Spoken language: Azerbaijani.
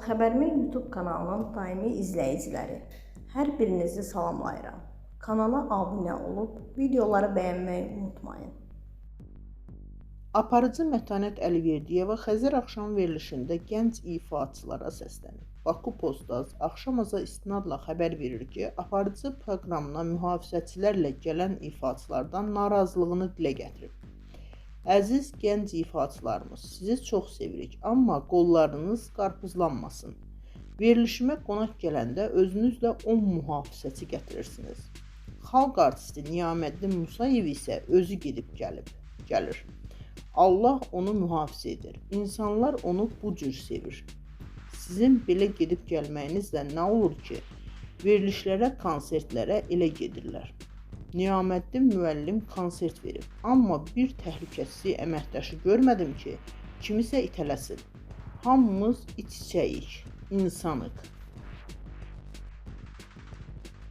Xəbərmi YouTube kanalının daimi izləyiciləri, hər birinizi salamlayıram. Kanala abunə olub, videoları bəyənməyi unutmayın. Aparıcı Mətanət Əliverdiyeva Xəzər axşam verilişində gənc ifaçılara səslənib. Baku Postaz axşamaza istinadla xəbər verir ki, aparıcı proqramına mühafizəçilərlə gələn ifaçılardan narazılığını dilə gətirib. Əziz gənc ifaçılarımız, sizi çox sevirik, amma qollarınız qarpızlanmasın. Verilişimə qonaq gələndə özünüzlə 10 mühafizəçi gətirirsiniz. Xalq artisti Niyaməddin Musayev isə özü gedib gəlir. Allah onu mühafizə edir. İnsanlar onu bu cür sevir. Sizin belə gedib gəlməyinizlə nə olur ki, verilişlərə, konsertlərə elə gedirlər. Niyaməddin müəllim konsert verib, amma bir təhlükəsizlik əməkdaşı görmədim ki, kimisə itələsin. Hamımız iç-içəyik, insanıq.